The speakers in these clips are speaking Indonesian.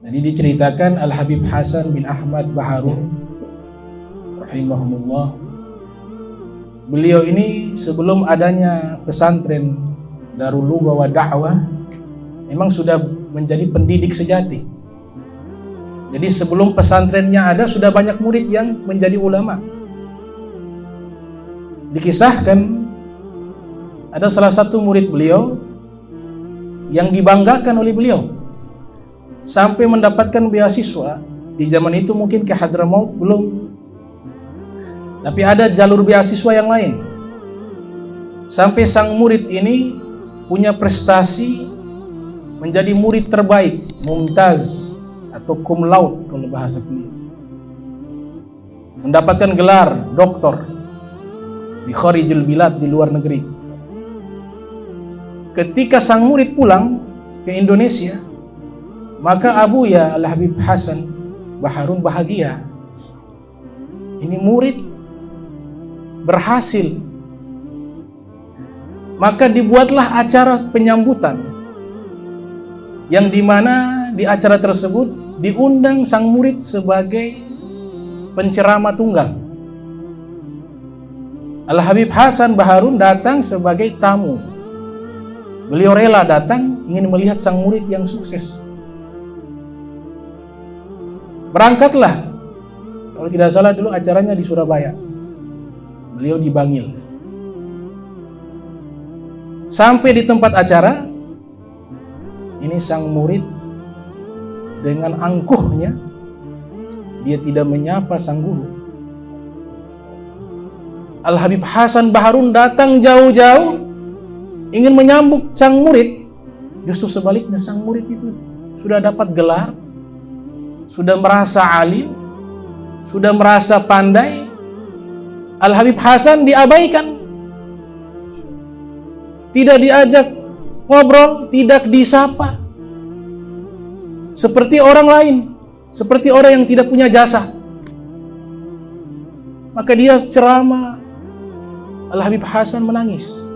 Jadi diceritakan Al-Habib Hasan bin Ahmad Baharun rahimahumullah, beliau ini sebelum adanya pesantren Darul Lugha wa Da'wah memang sudah menjadi pendidik sejati. Jadi sebelum pesantrennya ada sudah banyak murid yang menjadi ulama. Dikisahkan ada salah satu murid beliau yang dibanggakan oleh beliau sampai mendapatkan beasiswa. Di zaman itu mungkin ke Hadramaut belum, tapi ada jalur beasiswa yang lain. Sampai sang murid ini punya prestasi menjadi murid terbaik, mumtaz atau cum laude kalau bahasa beliau, mendapatkan gelar doktor di kharijul bilad, di luar negeri. Ketika sang murid pulang ke Indonesia, maka Abuya Al-Habib Hasan Baharun bahagia. Ini murid berhasil. Maka dibuatlah acara penyambutan, yang dimana di acara tersebut diundang sang murid sebagai penceramah tunggal. Al-Habib Hasan Baharun datang sebagai tamu. Beliau rela datang ingin melihat sang murid yang sukses. Berangkatlah, kalau tidak salah dulu acaranya di Surabaya. Beliau di Bangil. Sampai di tempat acara, ini sang murid dengan angkuhnya, dia tidak menyapa sang guru. Al-Habib Hasan Baharun datang jauh-jauh ingin menyambut sang murid. Justru sebaliknya, sang murid itu sudah dapat gelar, sudah merasa alim, sudah merasa pandai. Al-Habib Hasan diabaikan, tidak diajak ngobrol, tidak disapa, seperti orang lain, seperti orang yang tidak punya jasa. Maka dia ceramah, Al-Habib Hasan menangis,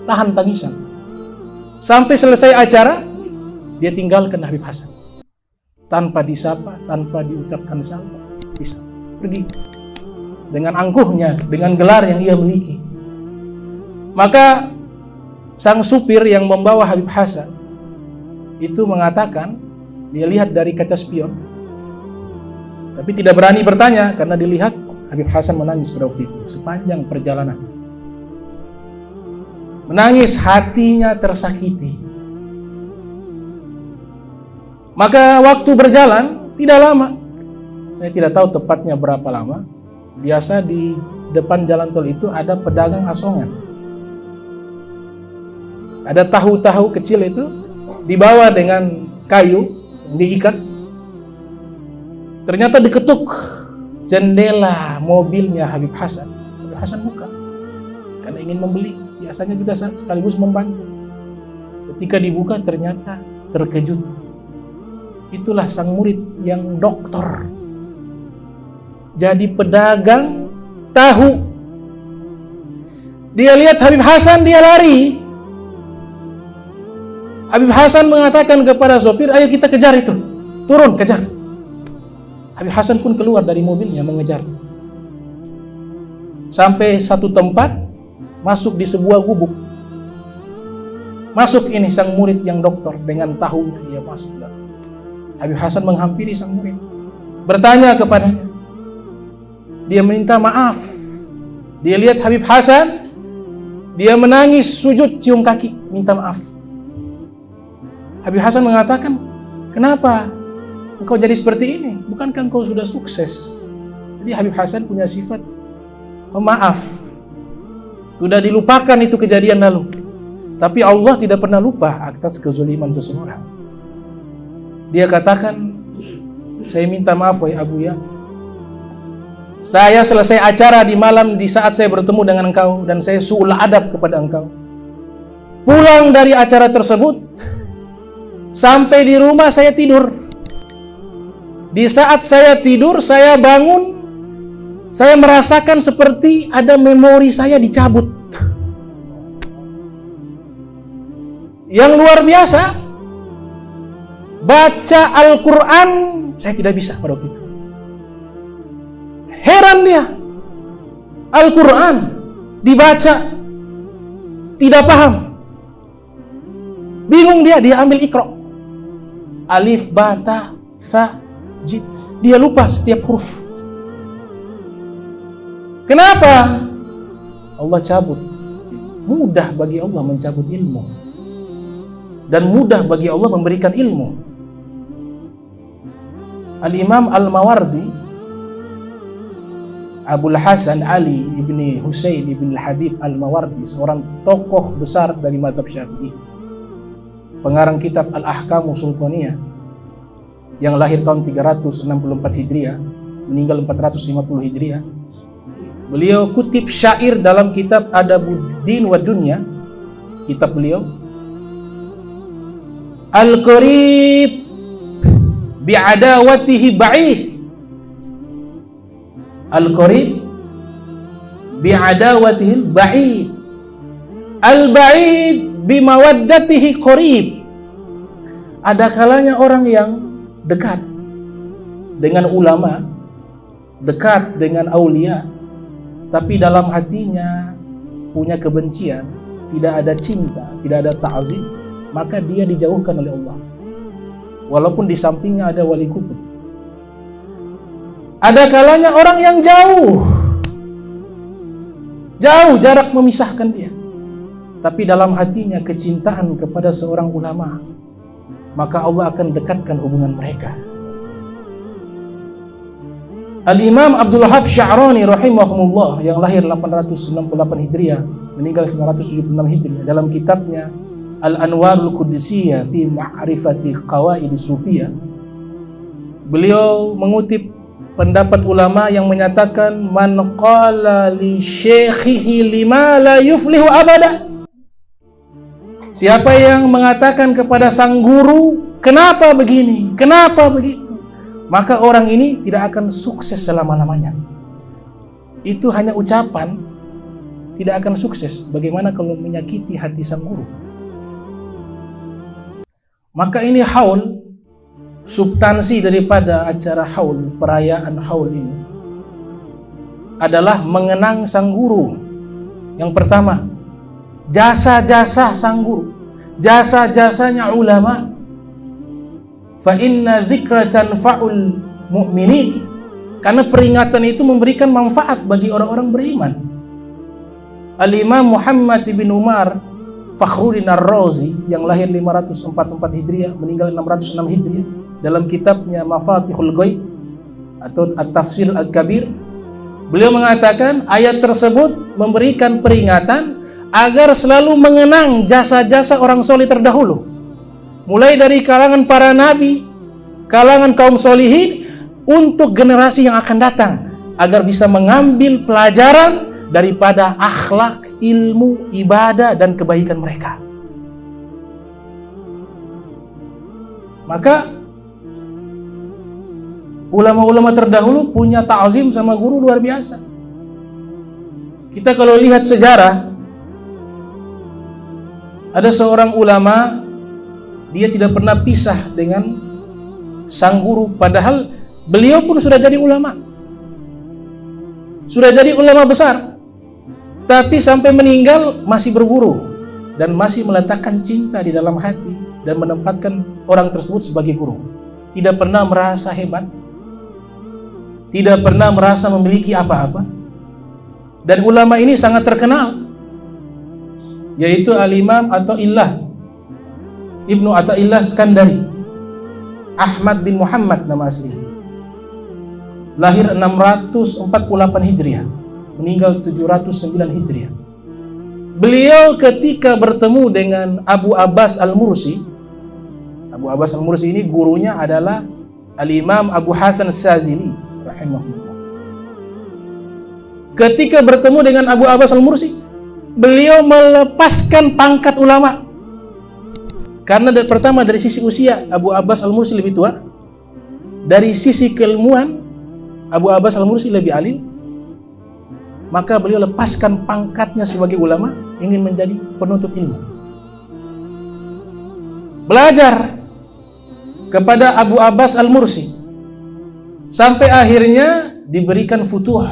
tahan tangisan. Sampai selesai acara, dia tinggalkan Habib Hasan tanpa disapa, tanpa diucapkan salam, bisa pergi dengan angkuhnya, dengan gelar yang ia miliki. Maka sang supir yang membawa Habib Hasan itu mengatakan, dia lihat dari kaca spion, tapi tidak berani bertanya karena dilihat Habib Hasan menangis pada waktu itu sepanjang perjalanan. Menangis, hatinya tersakiti. Maka waktu berjalan tidak lama, saya tidak tahu tepatnya berapa lama. Biasa di depan jalan tol itu ada pedagang asongan. Ada tahu-tahu kecil itu dibawa dengan kayu, diikat. Ternyata diketuk jendela mobilnya Habib Hasan. Habib Hasan buka karena ingin membeli. Biasanya juga sekaligus membantu. Ketika dibuka ternyata terkejut. Itulah sang murid yang doktor, jadi pedagang tahu. Dia lihat Habib Hasan, dia lari. Habib Hasan mengatakan kepada sopir, ayo kita kejar itu, turun kejar. Habib Hasan pun keluar dari mobilnya mengejar. Sampai satu tempat, masuk di sebuah gubuk. Masuk ini sang murid yang doktor dengan tahunya, ia masuk. Habib Hasan menghampiri sang murid, bertanya kepadanya. Dia minta maaf. Dia lihat Habib Hasan, dia menangis, sujud, cium kaki, minta maaf. Habib Hasan mengatakan, kenapa engkau jadi seperti ini? Bukankah engkau sudah sukses? Jadi Habib Hasan punya sifat pemaaf. Sudah dilupakan itu kejadian lalu, tapi Allah tidak pernah lupa atas kezaliman seseorang. Dia katakan, saya minta maaf wahai Abuya, saya selesai acara di malam di saat saya bertemu dengan engkau dan saya su'ul adab kepada engkau. Pulang dari acara tersebut, sampai di rumah saya tidur. Di saat saya tidur, saya bangun, saya merasakan seperti ada memori saya dicabut. Yang luar biasa, baca Al-Quran saya tidak bisa pada waktu itu. Heran dia, Al-Quran dibaca tidak paham, bingung dia ambil Iqra, alif, ba, ta, tha, jim, dia lupa setiap huruf. Kenapa? Allah cabut. Mudah bagi Allah mencabut ilmu, dan mudah bagi Allah memberikan ilmu. Al-Imam Al-Mawardi, Abul Hasan Ali ibni Husain ibn Habib Al-Mawardi, seorang tokoh besar dari mazhab Syafi'i, pengarang kitab Al-Ahkamu Sultaniyah, yang lahir tahun 364 Hijriah, meninggal 450 Hijriah. Beliau kutip syair dalam kitab Adabuddin wa Dunya, kitab beliau. Al-Qarib bi'adawatihi ba'id, Al-Qarib bi'adawatihi ba'id, Al-ba'id bimawaddatihi qarib. Ada kalanya orang yang dekat dengan ulama, dekat dengan aulia, tapi dalam hatinya punya kebencian, tidak ada cinta, tidak ada ta'zim, maka dia dijauhkan oleh Allah. Walaupun di sampingnya ada wali kutub. Ada kalanya orang yang jauh jarak memisahkan dia, tapi dalam hatinya kecintaan kepada seorang ulama, maka Allah akan dekatkan hubungan mereka. Al-Imam Abdul Wahhab Sya'rani rahimahumullah, yang lahir 898 Hijriah, meninggal 976 Hijriah, dalam kitabnya Al-Anwarul Qudsiyah fi Ma'rifati Qawaid Sufiyah, beliau mengutip pendapat ulama yang menyatakan, man qala li syekhihi lima la yuflihu abada. Siapa yang mengatakan kepada sang guru, kenapa begini, kenapa begitu, maka orang ini tidak akan sukses selama-lamanya. Itu hanya ucapan, tidak akan sukses. Bagaimana kalau menyakiti hati sang guru? Maka ini haul, substansi daripada acara haul, perayaan haul ini adalah mengenang sang guru. Yang pertama, jasa-jasa sang guru, jasa-jasanya ulama. Fa inna dzikra tanfa'ul mu'minin, karena peringatan itu memberikan manfaat bagi orang-orang beriman. Al-Imam Muhammad bin Umar Fakhruddin Ar-Razi, yang lahir 544 Hijriah, meninggal 606 Hijriah, dalam kitabnya Mafatihul Ghaib atau At-Tafsir Al-Kabir, beliau mengatakan ayat tersebut memberikan peringatan agar selalu mengenang jasa-jasa orang soleh terdahulu, mulai dari kalangan para nabi, kalangan kaum solihin, untuk generasi yang akan datang, agar bisa mengambil pelajaran daripada akhlak, ilmu, ibadah, dan kebaikan mereka. Maka ulama-ulama terdahulu punya ta'zim sama guru luar biasa. Kita kalau lihat sejarah, ada seorang ulama, dia tidak pernah pisah dengan sang guru, padahal beliau pun sudah jadi ulama, sudah jadi ulama besar, tapi sampai meninggal masih berguru dan masih meletakkan cinta di dalam hati dan menempatkan orang tersebut sebagai guru. Tidak pernah merasa hebat, tidak pernah merasa memiliki apa-apa. Dan ulama ini sangat terkenal, yaitu Al-Imam Athaillah Ibnu Athaillah Skandari, Ahmad bin Muhammad nama aslinya, lahir 648 Hijriah, meninggal 709 Hijriah. Beliau ketika bertemu dengan Abu Abbas Al-Mursi, Abu Abbas Al-Mursi ini gurunya adalah Al-Imam Abu Hasan Sazili rahimahullah. Ketika bertemu dengan Abu Abbas Al-Mursi, beliau melepaskan pangkat ulama. Karena pertama dari sisi usia, Abu Abbas Al-Mursi lebih tua. Dari sisi keilmuan, Abu Abbas Al-Mursi lebih alim. Maka beliau lepaskan pangkatnya sebagai ulama, ingin menjadi penuntut ilmu, belajar kepada Abu Abbas Al-Mursi, sampai akhirnya diberikan futuh